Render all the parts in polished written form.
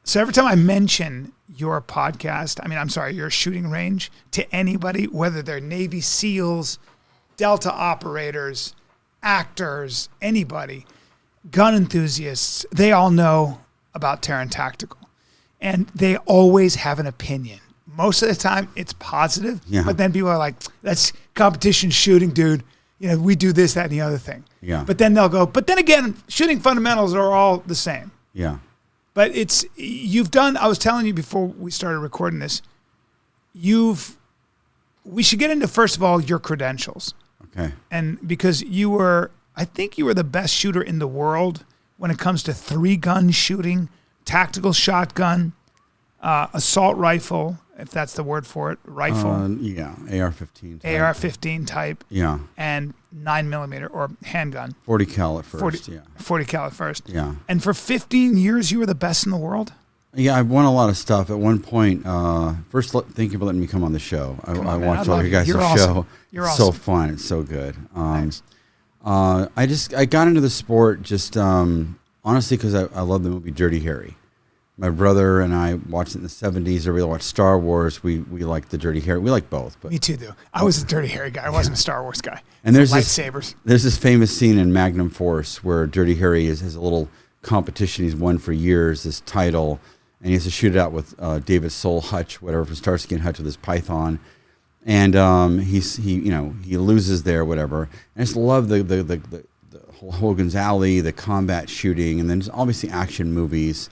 So every time I mention your podcast, your shooting range to anybody, whether they're Navy SEALs, Delta operators, actors, anybody, gun enthusiasts, they all know about Taran Tactical. And they always have an opinion. Most of the time, it's positive, but then people are like, that's competition shooting, dude. We do this, that, and the other thing. Yeah. But then they'll go, but then again, shooting fundamentals are all the same. Yeah. But I was telling you before we started recording this, we should get into, first of all, your credentials. Okay. And because I think you were the best shooter in the world when it comes to 3-gun shooting, tactical shotgun, assault rifle, if that's the word for it, rifle. AR-15 type. AR-15 type. Yeah. And 9mm or handgun. 40 cal at first, 40 cal at first. Yeah. And for 15 years, you were the best in the world? Yeah, I've won a lot of stuff. At one point, first, thank you for letting me come on the show. I watched all your guys' show. You're awesome. So fun. It's so good. Thanks. I got into the sport just honestly because I love the movie Dirty Harry. My brother and I watched it in the 70s. Everybody watched Star Wars. We like the Dirty Harry. We like both. But me too, though. I was a Dirty Harry guy. I wasn't a Star Wars guy. And there's lightsabers. There's this famous scene in Magnum Force where Dirty Harry has a little competition he's won for years, this title, and he has to shoot it out with David Soul Hutch, whatever, from Starsky and Hutch with his python. And he loses there, whatever. And I just love the Hogan's Alley, the combat shooting, and then just obviously action movies.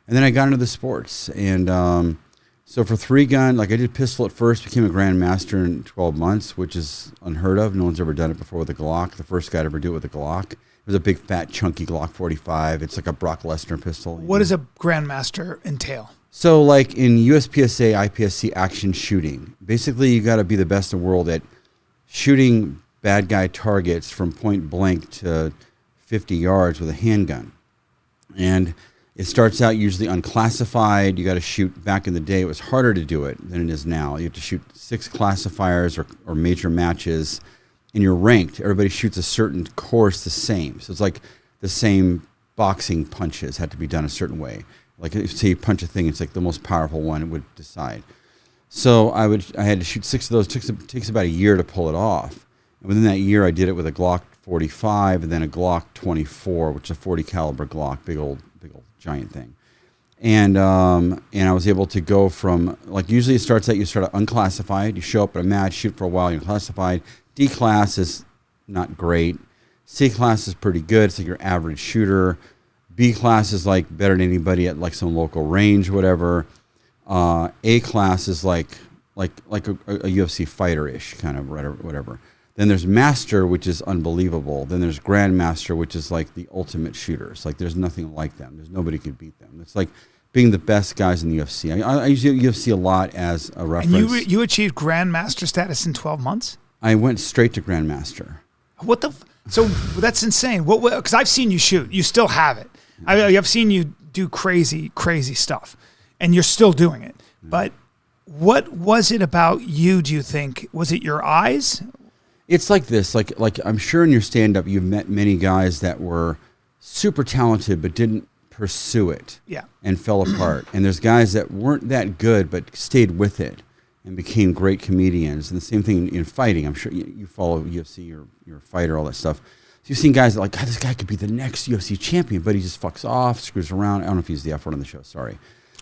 And then I got into the sports. And so for 3-gun, I did pistol at first, became a grandmaster in 12 months, which is unheard of. No one's ever done it before with a Glock. The first guy to ever do it with a Glock. It was a big, fat, chunky Glock 45. It's like a Brock Lesnar pistol. What does a grandmaster entail? So in USPSA, IPSC action shooting, basically you got to be the best in the world at shooting bad guy targets from point blank to 50 yards with a handgun. And it starts out usually unclassified. You got to shoot. Back in the day, it was harder to do it than it is now. You have to shoot 6 classifiers or major matches, and you're ranked. Everybody shoots a certain course the same. So it's like the same boxing punches had to be done a certain way. Like if say you punch a thing, it's like the most powerful one would decide. So I had to shoot 6 of those. It takes about a year to pull it off. And within that year, I did it with a Glock 45 and then a Glock 24, which is a 40 caliber Glock, big old giant thing. And I was able to go from, usually it starts out, you start unclassified, you show up at a match, shoot for a while, you're classified. D class is not great. C class is pretty good. It's like your average shooter. B class is better than anybody at some local range, whatever. A class is like a UFC fighter-ish kind of whatever. Then there's master, which is unbelievable. Then there's grandmaster, which is the ultimate shooters. There's nothing like them. There's nobody could beat them. It's like being the best guys in the UFC. I use UFC a lot as a reference. And you achieved grandmaster status in 12 months? I went straight to grandmaster. What the? So that's insane. What? Because I've seen you shoot. You still have it. I've seen you do crazy stuff, and you're still doing it. But what was it about you? Do you think was it your eyes? It's like this. Like I'm sure in your stand-up you've met many guys that were super talented but didn't pursue it. Yeah. And fell apart. And there's guys that weren't that good but stayed with it and became great comedians. And the same thing in fighting. I'm sure you follow UFC, you're a fighter, all that stuff. So you've seen guys that God, this guy could be the next UFC champion, but he just fucks off, screws around. I don't know if he's the F word on the show. Sorry.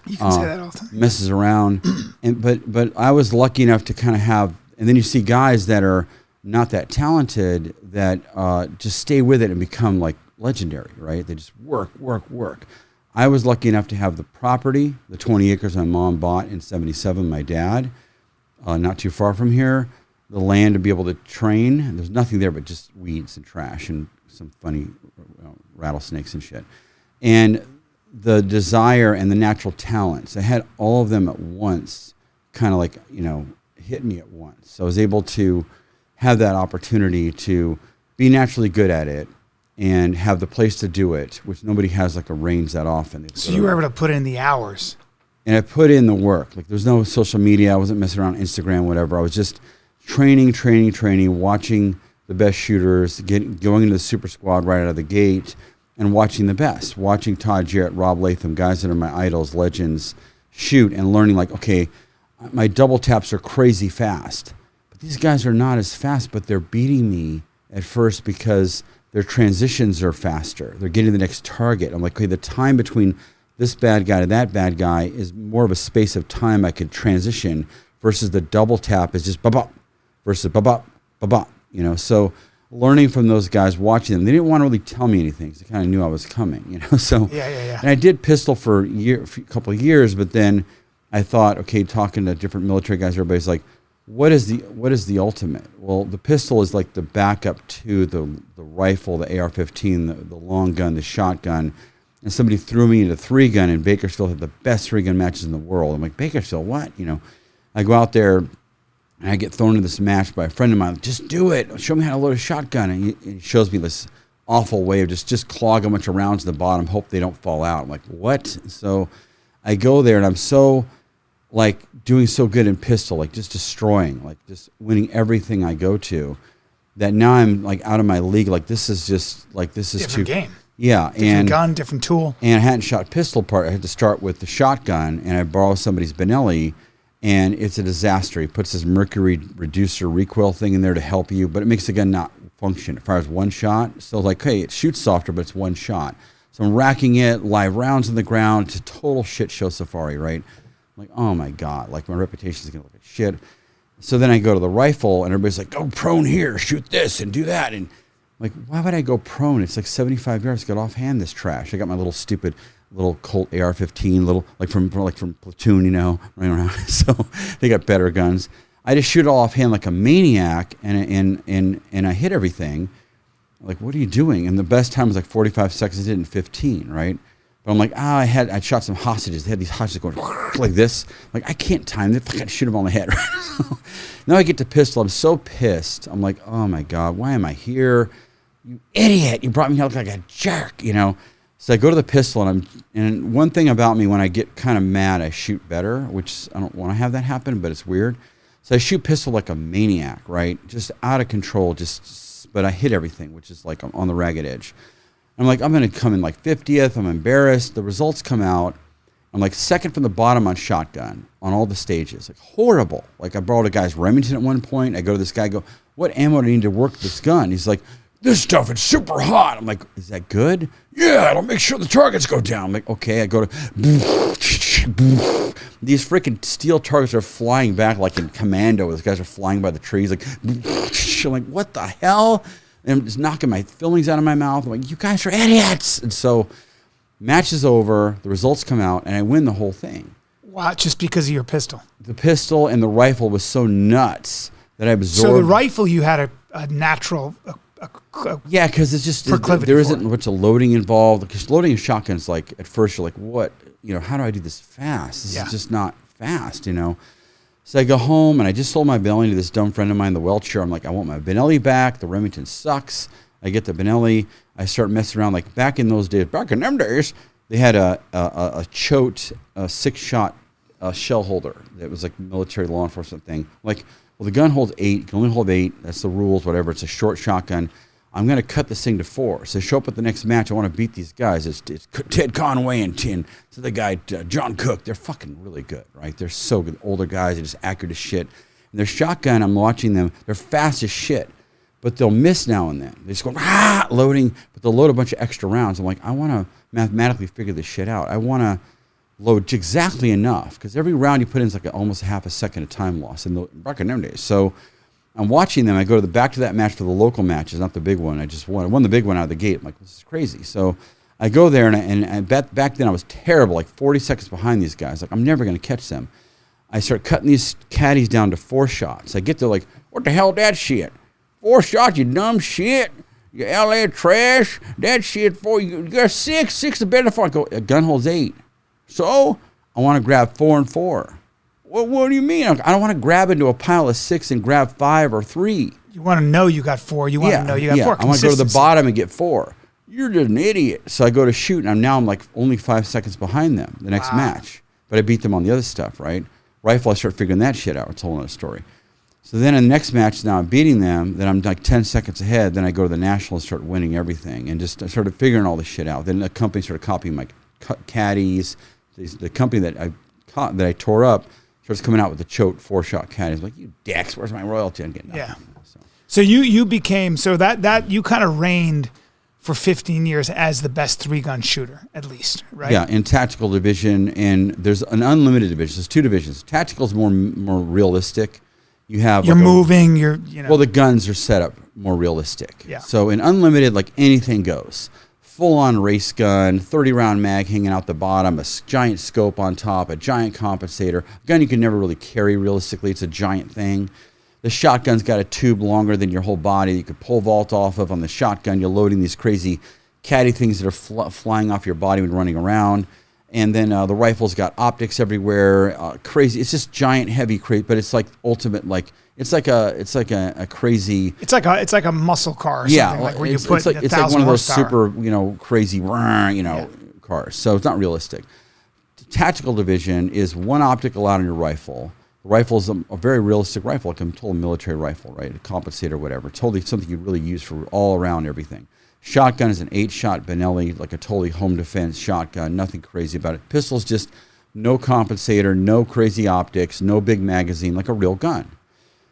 You can say that all the time. Messes around. But I was lucky enough to kind of have, and then you see guys that are not that talented that just stay with it and become legendary, right? They just work. I was lucky enough to have the property, the 20 acres my mom bought in 1977, my dad, not too far from here, the land to be able to train. There's nothing there but just weeds and trash and some funny rattlesnakes and shit. And the desire and the natural talents, I had all of them at once, kind of hit me at once. So I was able to have that opportunity to be naturally good at it and have the place to do it, which nobody has a range that often. So you were able to put in the hours. And I put in the work. There's no social media. I wasn't messing around Instagram, whatever. I was just training, watching the best shooters, going into the super squad right out of the gate, and watching the best, watching Todd Jarrett, Rob Latham, guys that are my idols, legends, shoot and learning like, okay, my double taps are crazy fast, but these guys are not as fast, but they're beating me at first because their transitions are faster. They're getting the next target. I'm like, okay, the time between this bad guy to that bad guy is more of a space of time I could transition versus the double tap is just ba-bop versus ba-bop, ba-bop, you know? So learning from those guys, watching them, they didn't want to really tell me anything because they kind of knew I was coming, you know? So, Yeah. And I did pistol for a couple of years, but then I thought, okay, talking to different military guys, everybody's like, what is the ultimate? Well, the pistol is like the backup to the rifle, the AR-15, the long gun, the shotgun. And somebody threw me into 3-gun, and Bakersfield had the best 3-gun matches in the world. I'm like, Bakersfield, what? You know, I go out there, and I get thrown into this match by a friend of mine. Just do it. Show me how to load a shotgun. And he shows me this awful way of just clog a bunch of rounds in the bottom, hope they don't fall out. I'm like, what? So I go there, and I'm so, like, doing so good in pistol, like just destroying, like just winning everything I go to, that now I'm like out of my league. Like this is Different too game. Yeah, Different gun, different tool. And I hadn't shot pistol part. I had to start with the shotgun, and I borrow somebody's Benelli, and it's a disaster. He puts this mercury reducer recoil thing in there to help you, but it makes the gun not function. It fires one shot, so like, hey, it shoots softer, but it's one shot. So I'm racking it, live rounds on the ground. It's a total shit show safari, right? I'm like, oh my God, like my reputation is gonna look like shit. So then I go to the rifle, and everybody's like, go prone here, shoot this, and do that, and like, why would I go prone? It's like 75 yards. Get offhand this trash. I got my little stupid little Colt AR-15, little like from Platoon, you know, right around. So they got better guns. I just shoot it all offhand like a maniac, and I hit everything. Like, what are you doing? And the best time was like 45 seconds. I did it in 15, right? But I'm like, I shot some hostages. They had these hostages going like this. Like, I can't time this. I got to shoot them on the head. Right? Now I get to pistol. I'm so pissed. I'm like, oh my God, why am I here? You idiot! You brought me here like a jerk, you know. So I go to the pistol, and one thing about me, when I get kind of mad, I shoot better, which I don't want to have that happen, but it's weird. So I shoot pistol like a maniac, right? Just out of control. But I hit everything, which is like I'm on the ragged edge. I'm like, I'm gonna come in like 50th. I'm embarrassed. The results come out. I'm like second from the bottom on shotgun on all the stages. Like horrible. Like I borrowed a guy's Remington at one point. I go to this guy, go, what ammo do I need to work this gun? He's like, this stuff, it's super hot. I'm like, is that good? Yeah, it'll make sure the targets go down. I'm like, okay. I go to, these freaking steel targets are flying back like in Commando. These guys are flying by the trees. Like, I'm like, what the hell? And I'm just knocking my fillings out of my mouth. I'm like, you guys are idiots. And so match is over. The results come out, and I win the whole thing. Wow, just because of your pistol. The pistol and the rifle was so nuts that I absorbed. So the rifle, you had a natural... yeah, because it's just there isn't much of loading involved. Because loading a shotgun is like, at first you're like, what? You know, how do I do this fast? This is just not fast, you know. So I go home, and I just sold my Benelli to this dumb friend of mine, the Welcher. I'm like, I want my Benelli back. The Remington sucks. I get the Benelli. I start messing around. Like back in those days, back in them days, they had a Choate 6-shot shell holder. It was like military law enforcement thing. Like, well, the gun holds 8. You can only hold 8. That's the rules, whatever. It's a short shotgun. I'm going to cut this thing to 4. So show up at the next match. I want to beat these guys. It's Ted Conway and so the guy, John Cook. They're fucking really good, right? They're so good. Older guys. They're just accurate as shit. And their shotgun, I'm watching them. They're fast as shit. But they'll miss now and then. They just go, loading. But they'll load a bunch of extra rounds. I'm like, I want to mathematically figure this shit out. I want to load exactly enough, because every round you put in is like almost half a second of time loss back in them days. So I'm watching them. I go back to that match for the local matches, not the big one. I just won. I won the big one out of the gate. I'm like, this is crazy. So I go there, and back then I was terrible, like 40 seconds behind these guys. Like, I'm never going to catch them. I start cutting these caddies down to 4 shots. I get there like, what the hell that shit? 4 shots, you dumb shit. You LA trash. That shit 4. You got 6. 6 is better than 4. I go, a gun holds 8. So I want to grab 4 and 4. What do you mean? I don't want to grab into a pile of 6 and grab 5 or 3. You want to know you got 4. You want to know you got 4. I want to go to the bottom and get 4. You're just an idiot. So I go to shoot, and I'm like only 5 seconds behind them the next match. But I beat them on the other stuff, right? Rifle, I start figuring that shit out. It's a whole other story. So then in the next match, now I'm beating them. Then I'm like 10 seconds ahead. Then I go to the nationals, start winning everything, and just I started figuring all this shit out. Then the company started copying my caddies. The company that I tore up starts coming out with the choke 4-shot caddies. I'm like, you dicks, where's my royalty? I'm getting nothing. Yeah. So you became that you kind of reigned for 15 years as the best 3-gun shooter, at least, right? Yeah, in tactical division, and there's an unlimited division. There's 2 divisions. Tactical is more realistic. You're moving. Well, the guns are set up more realistic. Yeah. So in unlimited, like anything goes. Full-on race gun, 30-round mag hanging out the bottom, a giant scope on top, a giant compensator. A gun you can never really carry realistically. It's a giant thing. The shotgun's got a tube longer than your whole body you could pole vault off of. On the shotgun, you're loading these crazy caddy things that are flying off your body when running around. And then the rifle's got optics everywhere. Crazy. It's just giant, heavy, but it's like ultimate, like it's like a crazy. It's like a muscle car. Or something, like where you put it's like one of those super crazy cars. So it's not realistic. The tactical division is one optic allowed on your rifle. The rifle is a very realistic rifle, like a total military rifle, right? A compensator, whatever. Totally something you really use for all around everything. Shotgun is an 8-shot Benelli, like a totally home defense shotgun. Nothing crazy about it. Pistol's just no compensator, no crazy optics, no big magazine, like a real gun.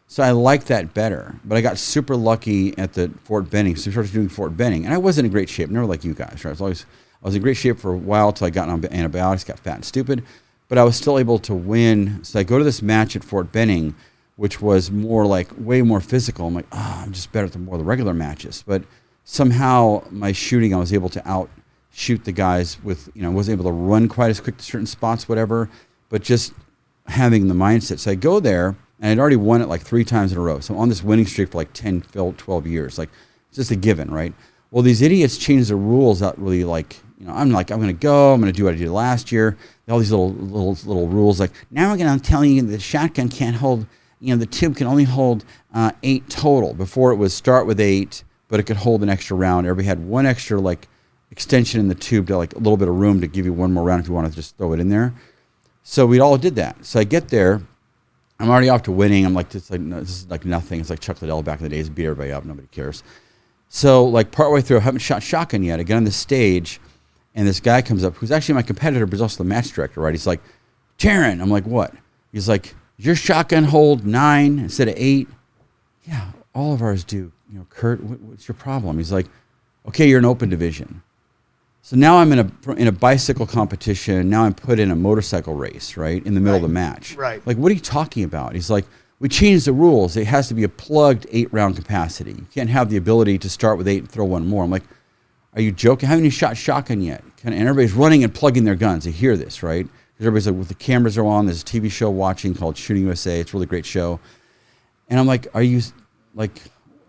So I like that better. But I got super lucky at the Fort Benning. So I started doing Fort Benning. And I wasn't in great shape, never like you guys, right? I was in great shape for a while until I got on antibiotics, got fat and stupid. But I was still able to win. So I go to this match at Fort Benning, which was more like way more physical. I'm like, I'm just better at the regular matches. But somehow my shooting, I was able to outshoot the guys with, I wasn't able to run quite as quick to certain spots, whatever, but just having the mindset. So I go there, and I'd already won it like 3 times in a row. So I'm on this winning streak for like 10, 12 years. Like, it's just a given, right? Well, these idiots changed the rules out really like, I'm going to do what I did last year. All these little rules like, now we're going to tell you the shotgun can't hold, the tube can only hold 8 total. Before it was start with 8, but it could hold an extra round. Everybody had one extra like extension in the tube to like a little bit of room to give you one more round if you want to just throw it in there. So we all did that. So I get there, I'm already off to winning. I'm like, this is like nothing. It's like Chuck Liddell back in the days, beat everybody up, nobody cares. So like partway through, I haven't shot shotgun yet. I get on the stage, and this guy comes up, who's actually my competitor, but he's also the match director, right? He's like, Taran. I'm like, what? He's like, does your shotgun hold 9 instead of 8? Yeah, all of ours do. Kurt, what's your problem? He's like, okay, you're an open division. So now I'm in a bicycle competition. Now I'm put in a motorcycle race, right, in the middle of the match. Right. Like, what are you talking about? He's like, we changed the rules. It has to be a plugged 8-round capacity. You can't have the ability to start with 8 and throw one more. I'm like, are you joking? Haven't you shot shotgun yet? And everybody's running and plugging their guns. They hear this, right? Because everybody's like, with the cameras are on. There's a TV show watching called Shooting USA. It's a really great show. And I'm like, are you like...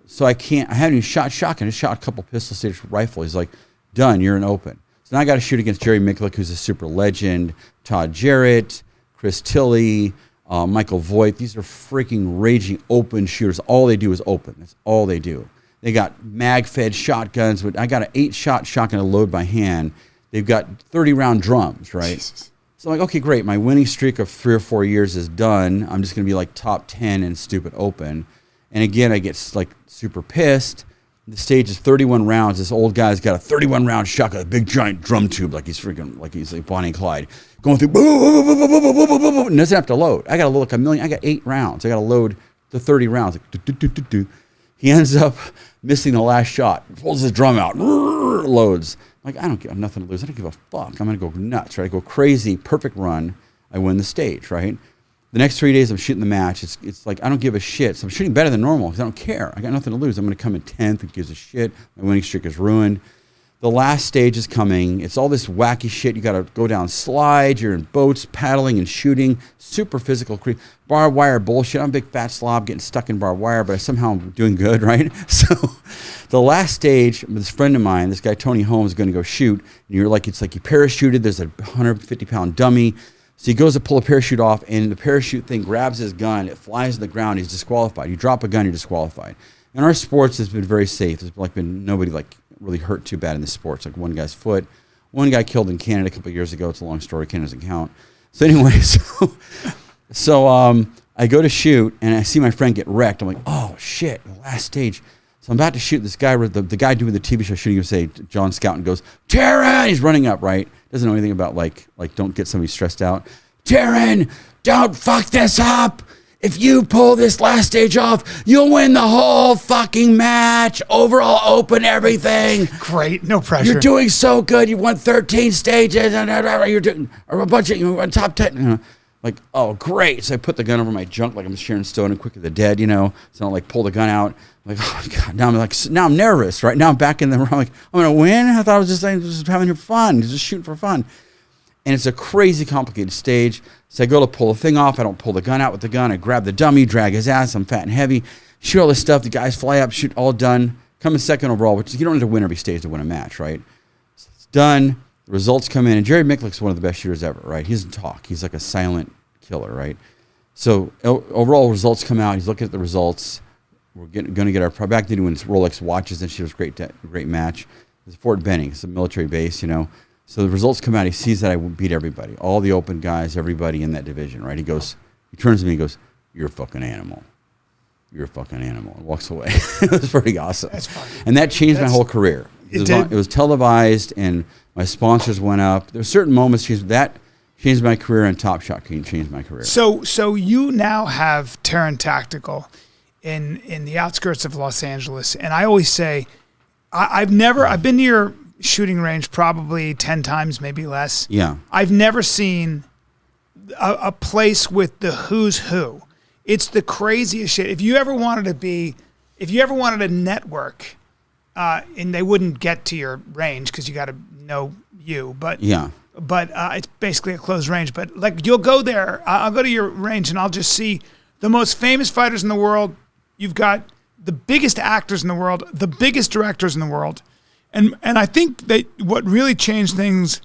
So I haven't even shot shotgun. I just shot a couple pistol stage rifle. He's like, done, you're an open. So now I got to shoot against Jerry Mikulak, who's a super legend, Todd Jarrett, Chris Tilley, Michael Voigt. These are freaking raging open shooters. All they do is open. That's all they do. They got mag-fed shotguns. But I got an 8-shot shotgun to load by hand. They've got 30-round drums, right? Jesus. So I'm like, okay, great. My winning streak of 3 or 4 years is done. I'm just going to be like top 10 in stupid open. And again, I get like super pissed. The stage is 31 rounds. This old guy's got a 31-round shotgun, a big giant drum tube, like he's like Bonnie and Clyde, going through, and doesn't have to load. I got to load like a million. I got 8 rounds. I got to load the 30 rounds. Like, He ends up missing the last shot. Pulls his drum out, loads. Like, I have nothing to lose. I don't give a fuck. I'm gonna go nuts, right? I go crazy. Perfect run. I win the stage, right? The next 3 days, I'm shooting the match. It's like, I don't give a shit. So I'm shooting better than normal because I don't care. I got nothing to lose. I'm going to come in 10th. Who gives a shit? My winning streak is ruined. The last stage is coming. It's all this wacky shit. You got to go down slides. You're in boats, paddling and shooting. Super physical. Barbed wire bullshit. I'm a big fat slob getting stuck in barbed wire, but I somehow am doing good, right? So the last stage, this friend of mine, this guy Tony Holmes, is going to go shoot. And you're like, it's like you parachuted. There's a 150-pound dummy. So he goes to pull a parachute off, and the parachute thing grabs his gun. It flies to the ground. He's disqualified. You drop a gun, you're disqualified. In our sports, it's been very safe. There's been nobody really hurt too bad in the sports. Like one guy's foot. One guy killed in Canada a couple of years ago. It's a long story. Canada doesn't count. So anyway, I go to shoot, and I see my friend get wrecked. I'm like, oh, shit, the last stage. So I'm about to shoot. This guy, the guy doing the TV show shooting, would say, John Scouten goes, Taran! He's running up, right? Doesn't know anything about, like don't get somebody stressed out. Taran, don't fuck this up. If you pull this last stage off, you'll win the whole fucking match. Overall, open everything. Great, no pressure. You're doing so good. You won 13 stages. You're doing a bunch of, you won top 10. You know, like, oh, great. So I put the gun over my junk like I'm Sharon Stone and Quick of the Dead, you know. So I don't like pull the gun out. I'm like, oh my God. Now I'm nervous, right? Now I'm back in the room. I'm like, I'm going to win? I thought I was just having fun, just shooting for fun. And it's a crazy complicated stage. So I go to pull the thing off. I don't pull the gun out with the gun. I grab the dummy, drag his ass. I'm fat and heavy. Shoot all this stuff. The guys fly up, shoot, all done. Come in second overall, which is, you don't have to win every stage to win a match, right? So it's done. The results come in. And Jerry Micklick's one of the best shooters ever, right? He doesn't talk. He's like a silent killer, right? So overall results come out. He's looking at the results. We're going to get our back to doing Rolex watches, and she was great match. It's Fort Benning. It's a military base, you know. So the results come out. He sees that I beat everybody, all the open guys, everybody in that division, right? He turns to me and goes, "You're a fucking animal. You're a fucking animal," and walks away. It was pretty awesome. That's funny. And that changed my whole career. It was televised, and my sponsors went up. There were certain moments that changed my career, and Top Shot changed my career. So you now have Taran Tactical in the outskirts of Los Angeles, and I always say, I've been to your shooting range probably 10 times, maybe less. Yeah. I've never seen a place with the who's who. It's the craziest shit. If you ever wanted to network, and they wouldn't get to your range because you got to know you, but yeah. But it's basically a closed range. But like, you'll go there. I'll go to your range and I'll just see the most famous fighters in the world. You've got the biggest actors in the world, the biggest directors in the world. And I think that what really changed things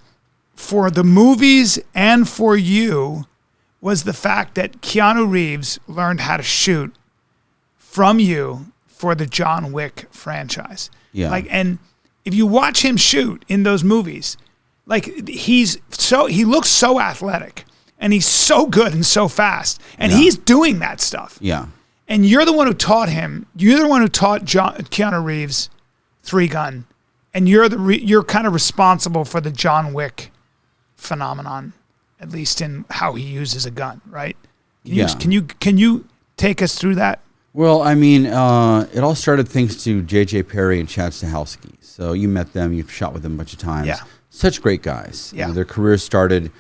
for the movies and for you was the fact that Keanu Reeves learned how to shoot from you for the John Wick franchise. Yeah. Like, and if you watch him shoot in those movies, like he looks so athletic and he's so good and so fast, and he's doing that stuff. Yeah. And you're the one who taught him. You're the one who taught Keanu Reeves 3-gun. And you're kind of responsible for the John Wick phenomenon, at least in how he uses a gun, right? Can you take us through that? Well, I mean, it all started thanks to J.J. Perry and Chad Stahelski. So you met them, you've shot with them a bunch of times. Yeah. Such great guys. Yeah. You know, their careers started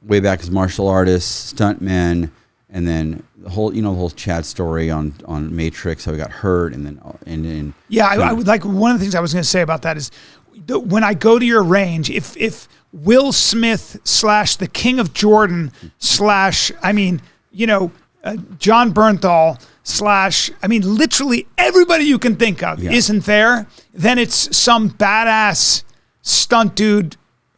way back as martial artists, stuntmen, and then the whole Chad story on Matrix, how he got hurt, and then I would like, one of the things I was going to say about that is when I go to your range, if Will Smith / the King of Jordan / John Bernthal / literally everybody you can think of isn't there, then it's some badass stunt dude /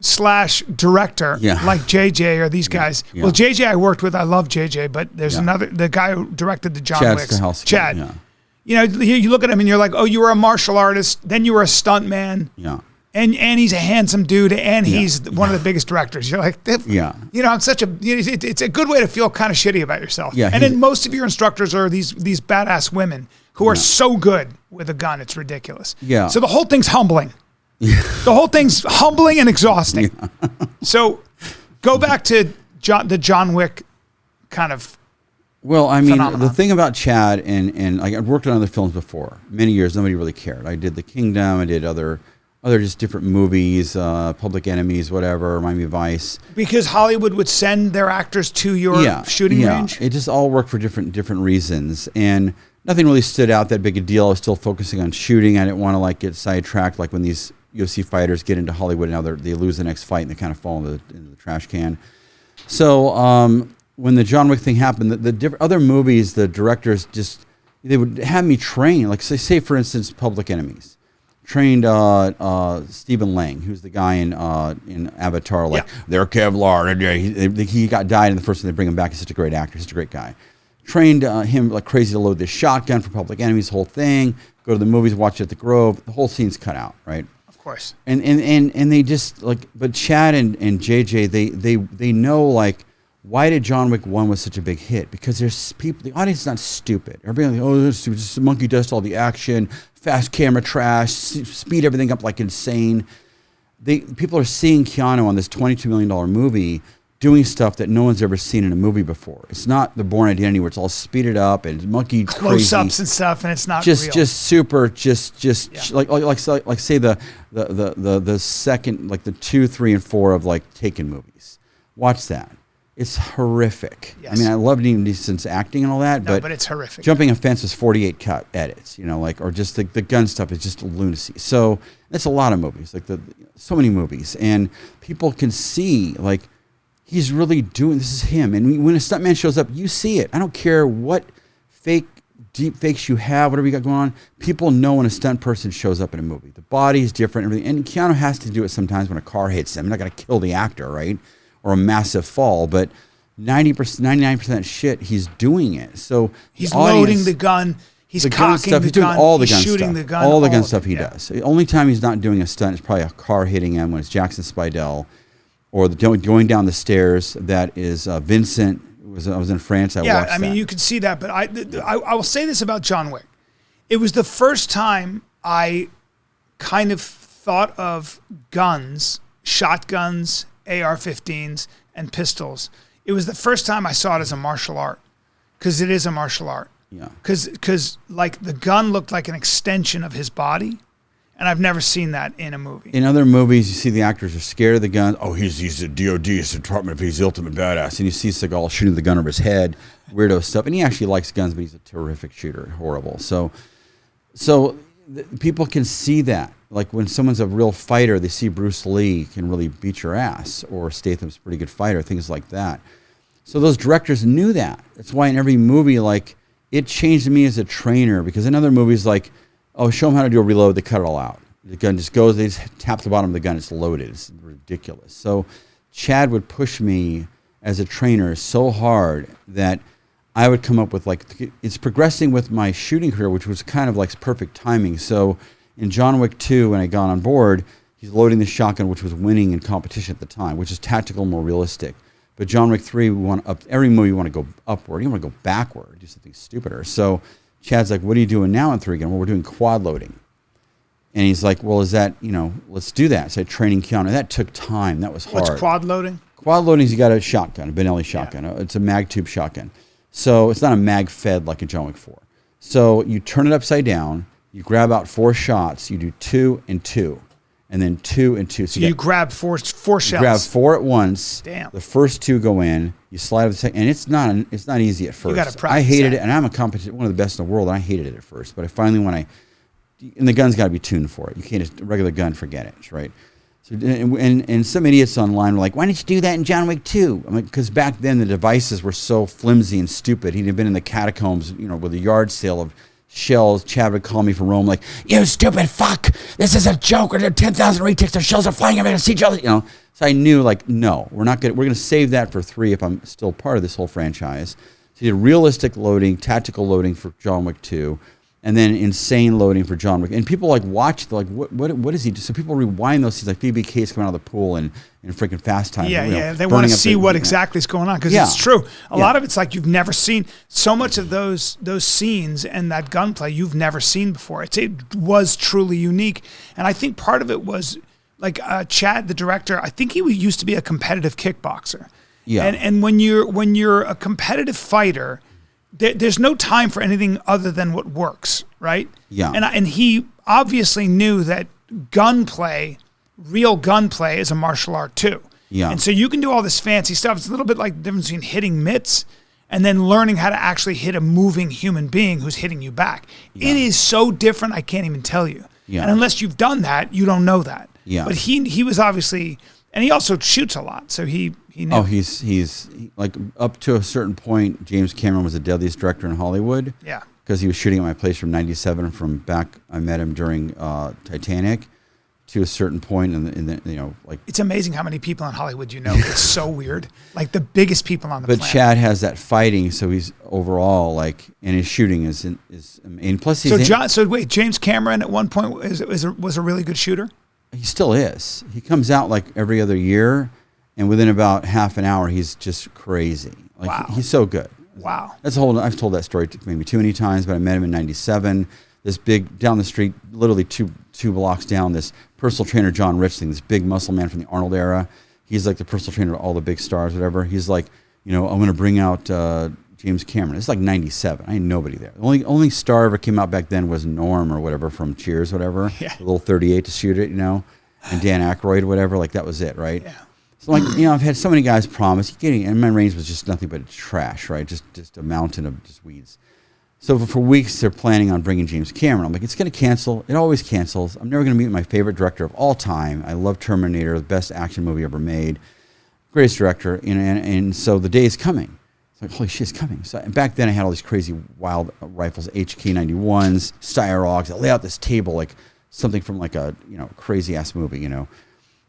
director like JJ or these guys. Yeah. Well, JJ I worked with. I love JJ, but there's the guy who directed the John Wicks. Chad. Yeah. You know, you look at him and you're like, oh, you were a martial artist, then you were a stunt man. Yeah. And he's a handsome dude, and he's one of the biggest directors. You're like, I'm such a. It's a good way to feel kind of shitty about yourself. Yeah. And then most of your instructors are these badass women who are so good with a gun, it's ridiculous. Yeah. So the whole thing's humbling. The whole thing's humbling and exhausting. Yeah. So go back to the John Wick kind of. Well, I mean, phenomenon. The thing about Chad and I've worked on other films before. Many years, nobody really cared. I did The Kingdom. I did other just different movies, Public Enemies, whatever, Miami Vice. Because Hollywood would send their actors to your shooting range? It just all worked for different reasons. And nothing really stood out that big a deal. I was still focusing on shooting. I didn't want to get sidetracked when these UFC fighters get into Hollywood. Now they lose the next fight and they kind of fall into the trash can. So when the John Wick thing happened, the other movies, the directors they would have me train. Like say for instance, Public Enemies. Trained Stephen Lang, who's the guy in Avatar. They're Kevlar. He died in the first one. They bring him back. He's such a great actor. Such a great guy. Trained him like crazy to load this shotgun for Public Enemies. Whole thing. Go to the movies. Watch it at the Grove. The whole scene's cut out. Right. Of course. And they just but Chad and JJ they know why did John Wick 1 was such a big hit? Because there's people, the audience is not stupid. Everybody like, oh, this is just monkey dust, all the action, fast camera trash, speed everything up like insane. People are seeing Keanu on this $22 million movie doing stuff that no one's ever seen in a movie before. It's not the Bourne Identity where it's all speeded up and monkey close-ups and stuff, and it's not just real. Just super, like say the second, like the 2, 3, and 4 of like Taken movies. Watch that. It's horrific. Yes. I mean, I love Liam Neeson's acting and all that, but it's horrific. Jumping a Fence was 48 cut edits, you know, like, or just the gun stuff is just lunacy. So that's a lot of movies, like so many movies, and people can see like he's really doing. This is him, and when a stuntman shows up, you see it. I don't care what deep fakes you have, whatever you got going on. People know when a stunt person shows up in a movie. The body is different, everything, and Keanu has to do it sometimes when a car hits him. I'm not going to kill the actor, right? Or a massive fall, but 90%, 99% of shit, he's doing it. So he's loading the gun, he's cocking the gun, he's doing all the gun shooting stuff, the gun, all the gun stuff he does. The only time he's not doing a stunt is probably a car hitting him when it's Jackson Spidell, or going down the stairs. That is Vincent. I was in France. I watched I mean, that. you could see that, but I will say this about John Wick. It was the first time I kind of thought of guns, shotguns, AR-15s, and pistols. It was the first time I saw it as a martial art, because it is a martial art. Yeah. Because like the gun looked like an extension of his body, and I've never seen that in a movie. In other movies, you see the actors are scared of the gun. Oh, he's a DOD, it's the Department of, he's the ultimate badass. And you see Seagal shooting the gun over his head, weirdo stuff. And he actually likes guns, but he's a terrific shooter, horrible. So people can see that. Like when someone's a real fighter, they see Bruce Lee can really beat your ass, or Statham's a pretty good fighter, things like that. So those directors knew that. That's why in every movie, like, it changed me as a trainer, because in other movies, like, oh, show them how to do a reload, they cut it all out. The gun just goes, they just tap the bottom of the gun, it's loaded. It's ridiculous. So Chad would push me as a trainer so hard that I would come up with, like, it's progressing with my shooting career, which was kind of like perfect timing. So in John Wick 2, when I got on board, he's loading the shotgun, which was winning in competition at the time, which is tactical, more realistic. But John Wick 3, we want up. Every movie you want to go upward. You want to go backward, do something stupider. So Chad's like, what are you doing now in 3 again? Well, we're doing quad loading. And he's like, well, is that, let's do that. So training Keanu. That took time. That was hard. What's quad loading? Quad loading is you got a shotgun, a Benelli shotgun. Yeah. It's a mag tube shotgun. So it's not a mag fed like a John Wick 4. So you turn it upside down. You grab out 4 shots. You do 2 and 2, and then 2 and 2. So you grab four shells. You grab 4 at once. Damn. The first 2 go in. You slide the second, and it's not easy at first. You got to practice. I hated it, and I'm one of the best in the world, and I hated it at first. But I finally, and the gun's got to be tuned for it. You can't just a regular gun, forget it, right? So and some idiots online were like, why didn't you do that in John Wick 2? I'm like, because back then the devices were so flimsy and stupid. He'd have been in the catacombs, with a yard sale of shells. Chad would call me from Rome like, you stupid fuck, this is a joke. We're 10,000 retakes, their shells are flying, I'm going to see shells, So I knew, like, no, we're going to save that for 3 if I'm still part of this whole franchise. So he did realistic loading, tactical loading for John Wick 2, and then insane loading for John Wick. And people like watch, they're like, what is he do? So people rewind those scenes, like Phoebe Cates coming out of the pool and freaking Fast Time. Yeah, they want to see what exactly is going on, because it's true. A lot of it's like you've never seen. So much of those scenes and that gunplay you've never seen before. It was truly unique, and I think part of it was like Chad, the director. I think he used to be a competitive kickboxer. Yeah, and when you're a competitive fighter, there's no time for anything other than what works, right? Yeah, and he obviously knew that real gunplay is a martial art too. Yeah. And so you can do all this fancy stuff. It's a little bit like the difference between hitting mitts and then learning how to actually hit a moving human being who's hitting you back. Yeah. It is so different, I can't even tell you. Yeah. And unless you've done that, you don't know that. Yeah. But he was obviously, and he also shoots a lot, so he knew. Oh, he's like, up to a certain point, James Cameron was the deadliest director in Hollywood. Yeah. Because he was shooting at my place from '97, from back, I met him during Titanic, to a certain point, and like, it's amazing how many people in Hollywood you know. It's so weird, like the biggest people on the planet. But Chad has that fighting, so he's overall like, and his shooting is and plus he's so wait, James Cameron at one point was a really good shooter. He still is. He comes out like every other year, And within about half an hour, he's just crazy. Like Wow. he's so good. Wow. That's a whole. I've told that story maybe too many times, but I met him in '97. This big down the street, literally two blocks down. This personal trainer, John Richling, this big muscle man from the Arnold era. He's like the personal trainer of all the big stars, whatever. He's like, I'm going to bring out James Cameron. It's like '97. I had nobody there. The only star ever came out back then was Norm or whatever from Cheers, whatever. Yeah. The little 38 to shoot it, and Dan Aykroyd, whatever. Like that was it, right? Yeah. So like, I've had so many guys promise, and my range was just nothing but trash, right? Just a mountain of just weeds. So for weeks, they're planning on bringing James Cameron. I'm like, it's going to cancel. It always cancels. I'm never going to meet my favorite director of all time. I love Terminator, the best action movie ever made. Greatest director. And so the day is coming. It's like, holy shit, it's coming. So and back then, I had all these crazy wild rifles, HK91s, Styrogs. I lay out this table like something from like a crazy-ass movie,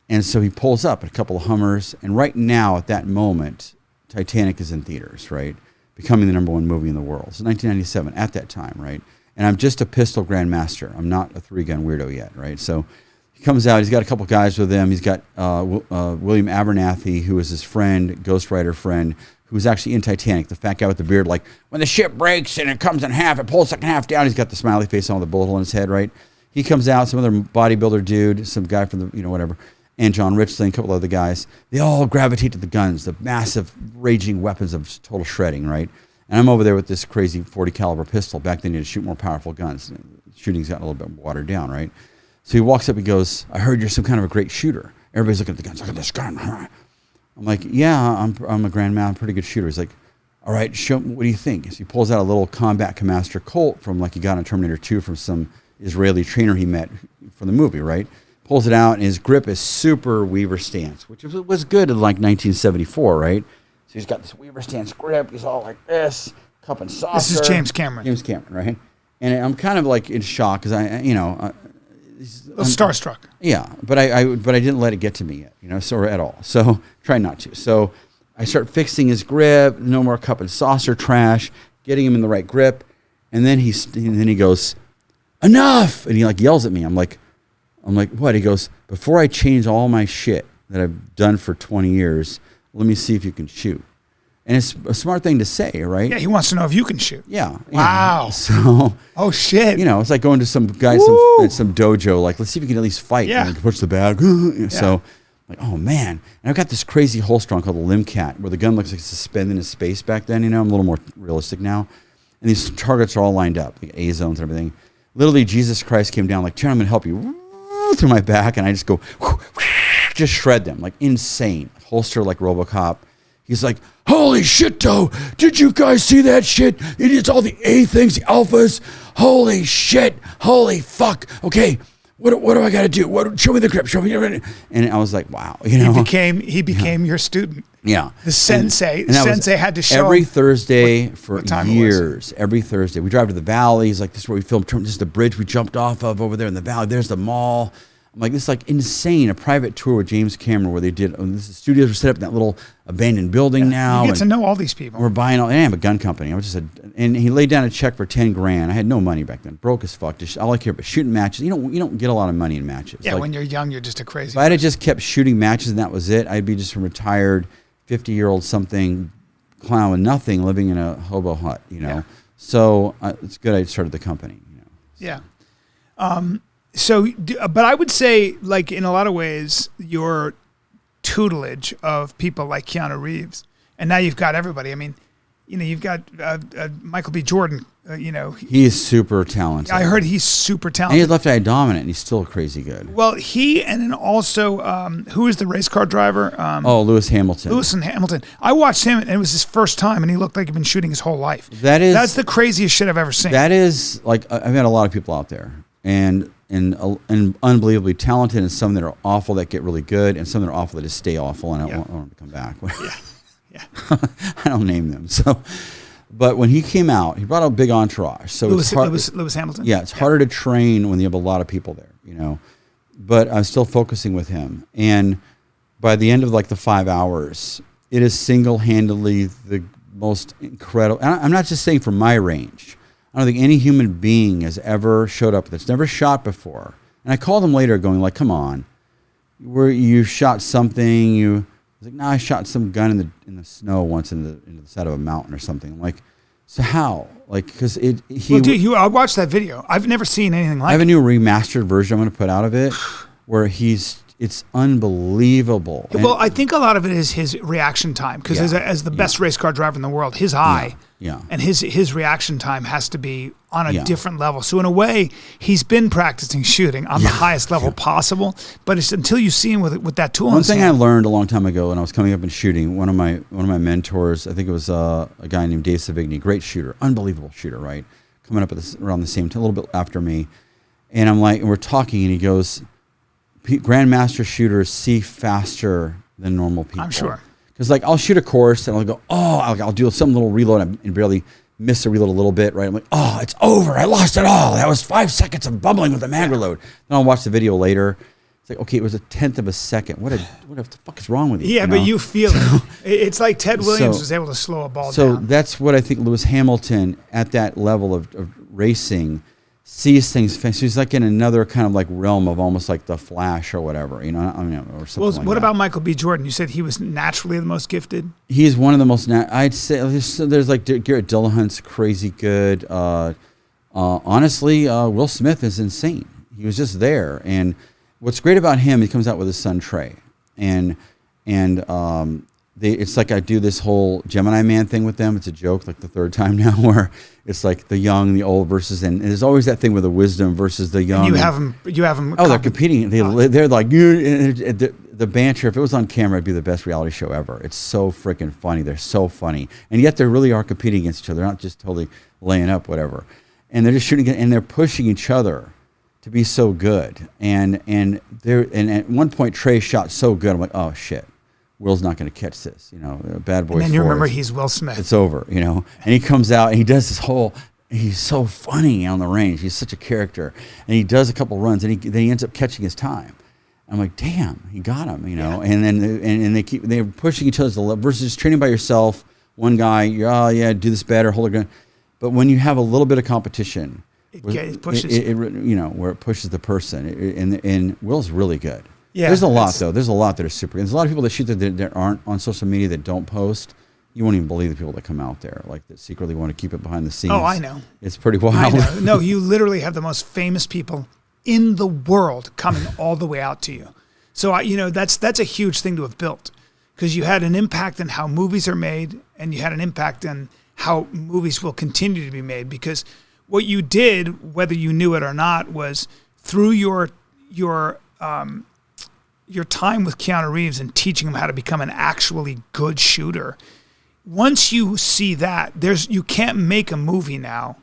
And so he pulls up at a couple of Hummers. And right now, at that moment, Titanic is in theaters, right? Becoming the #1 movie in the world. It's 1997 at that time, right? And I'm just a pistol grandmaster. I'm not a 3-gun weirdo yet, right? So he comes out. He's got a couple guys with him. He's got William Abernathy, who is his friend, ghostwriter friend, who was actually in Titanic, the fat guy with the beard. Like, when the ship breaks and it comes in half, it pulls the second half down. He's got the smiley face on with the bullet hole in his head, right? He comes out, some other bodybuilder dude, some guy from the, whatever, and John Richling, a couple other guys. They all gravitate to the guns, the massive, raging weapons of total shredding, right? And I'm over there with this crazy 40 caliber pistol. Back then, you had to shoot more powerful guns. Shooting's gotten a little bit watered down, right? So he walks up, he goes, I heard you're some kind of a great shooter. Everybody's looking at the guns. Look at this gun. I'm like, yeah, I'm a grandman, I'm a pretty good shooter. He's like, all right, show me, what do you think? So he pulls out a little Combat Commander Colt from like he got in Terminator 2 from some Israeli trainer he met from the movie, right? Pulls it out, and his grip is super Weaver stance, which was good in like 1974, right? So he's got this Weaver stance grip. He's all like this, cup and saucer. This is James Cameron. James Cameron, right? And I'm kind of like in shock because starstruck. Yeah, but I didn't let it get to me yet, so at all. So try not to. So I start fixing his grip. No more cup and saucer trash. Getting him in the right grip, and then he goes, enough, and he like yells at me. I'm like, what? He goes, before I change all my shit that I've done for 20 years, let me see if you can shoot. And it's a smart thing to say, right? Yeah, he wants to know if you can shoot. Yeah. Wow. So. Oh shit. It's like going to some guy, some dojo. Like, let's see if you can at least fight. Yeah. And push the bag. So, like, oh man. And I've got this crazy holster on called the Limcat, where the gun looks like it's suspended in space back then. I'm a little more realistic now. And these targets are all lined up, like A zones and everything. Literally, Jesus Christ came down like, Taran, I'm gonna help you. Through my back, and I just go, just shred them, like insane. Holster like RoboCop. He's like, holy shit, though. Did you guys see that shit? It's all the A things, the alphas. Holy shit. Holy fuck. Okay, what do I got to do? Show me the grip. Show me. And I was like, wow. He became your student. Yeah. The sensei. And sensei had to show every Thursday for what years. Every Thursday. We drive to the valley. He's like, this is where we filmed. This is the bridge we jumped off of over there in the valley. There's the mall. I'm like, this is like insane. A private tour with James Cameron where they did, the studios were set up in that little abandoned building now. You get to know all these people. We're buying all, and I have a gun company. And he laid down a check for $10,000. I had no money back then. Broke as fuck. All I care about shooting matches. You don't get a lot of money in matches. Yeah, when you're young, you're just a crazy. If I had just kept shooting matches and that was it, I'd be just a retired 50-year-old something clown with nothing living in a hobo hut, Yeah. So it's good I started the company, Yeah. So, but I would say, like, in a lot of ways, your tutelage of people like Keanu Reeves, and now you've got everybody. I mean, you've got Michael B. Jordan, He is super talented. I heard he's super And talented. he's left eye dominant, and he's still crazy good. Well, and then also, who is the race car driver? Lewis Hamilton. Lewis Hamilton. I watched him, and it was his first time, and he looked like he'd been shooting his whole life. That's the craziest shit I've ever seen. That is, like, I've had a lot of people out there, and unbelievably talented, and some that are awful that get really good, and some that are awful that just stay awful, and I want them to come back. Yeah. I don't name them. So, but when he came out, he brought a big entourage. So Lewis Hamilton. Yeah, it's harder to train when you have a lot of people there, But I'm still focusing with him, and by the end of like the 5 hours, it is single-handedly the most incredible. And I'm not just saying from my range. I don't think any human being has ever showed up that's never shot before. And I called him later going like, come on, you shot something, you He's like, no, I shot some gun in the snow once into the side of a mountain or something. I'm like, so how? Like, because I watched that video. I've never seen anything like it. I have a new remastered version I'm going to put out of it where it's unbelievable. Well, I think a lot of it is his reaction time, because as the best race car driver in the world, his eye and his reaction time has to be on a different level. So in a way, he's been practicing shooting on the highest level possible, but it's until you see him with that tool. One thing I learned a long time ago when I was coming up and shooting, one of my mentors, I think it was a guy named Dave Savigny, great shooter, unbelievable shooter, right? Coming up around the same time, a little bit after me, and I'm like, and we're talking, and he goes, Grandmaster shooters see faster than normal people. I'm sure. Because like I'll shoot a course and I'll go, I'll do some little reload and barely miss the reload a little bit, right? I'm like, it's over. I lost it all. That was 5 seconds of bubbling with the mag reload. Then I'll watch the video later. It's like, okay, it was a 1/10 of a second. What the fuck is wrong with you? Yeah, but you feel it. It's like Ted Williams was able to slow a ball down. So that's what I think Lewis Hamilton at that level of racing sees things. So he's like in another kind of like realm of almost like the Flash or whatever, or something. Well, like what that. about Michael B. Jordan? You said he was naturally the most gifted. He's one of the most. I'd say there's like Garrett Dillahunt's crazy good. Honestly, Will Smith is insane. He was just there, and what's great about him, he comes out with his son Trey, and it's like I do this whole Gemini Man thing with them. It's a joke, like the third time now, where it's like the young, the old versus, and there's always that thing with the wisdom versus the young. And you have them. Oh, they're competing. They're like the banter. If it was on camera, it'd be the best reality show ever. It's so freaking funny. They're so funny, and yet they really are competing against each other. They're not just totally laying up, whatever. And they're just shooting it, and they're pushing each other to be so good. And at one point, Trey shot so good. I'm like, oh shit. Will's not going to catch this, Bad Boys. And then you remember he's Will Smith. It's over, And he comes out and he does this whole. He's so funny on the range. He's such a character, and he does a couple runs, and then he ends up catching his time. I'm like, damn, he got him, Yeah. And then they're pushing each other's to the level versus training by yourself. One guy, do this better, hold a gun. But when you have a little bit of competition, it pushes. Where it pushes the person, and Will's really good. Yeah, there's a lot though. There's a lot that are super. There's a lot of people that shoot that aren't on social media that don't post. You won't even believe the people that come out there, like that secretly want to keep it behind the scenes. Oh, I know. It's pretty wild. I know. No, you literally have the most famous people in the world coming all the way out to you. So that's a huge thing to have built, because you had an impact on how movies are made, and you had an impact on how movies will continue to be made. Because what you did, whether you knew it or not, was through your time with Keanu Reeves and teaching him how to become an actually good shooter. Once you see that, you can't make a movie now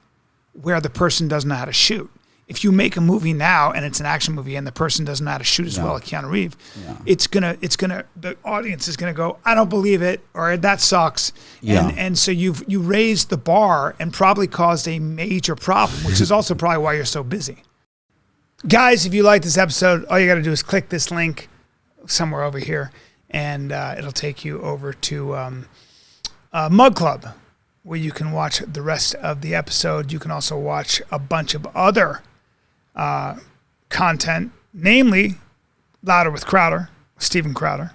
where the person doesn't know how to shoot. If you make a movie now and it's an action movie and the person doesn't know how to shoot as well as Keanu Reeves, the audience is gonna go, I don't believe it, or that sucks. And so you raised the bar and probably caused a major problem, which is also probably why you're so busy. Guys, if you like this episode, all you got to do is click this link somewhere over here, and it'll take you over to Mug Club, where you can watch the rest of the episode. You can also watch a bunch of other content, namely Louder with Crowder, Steven Crowder.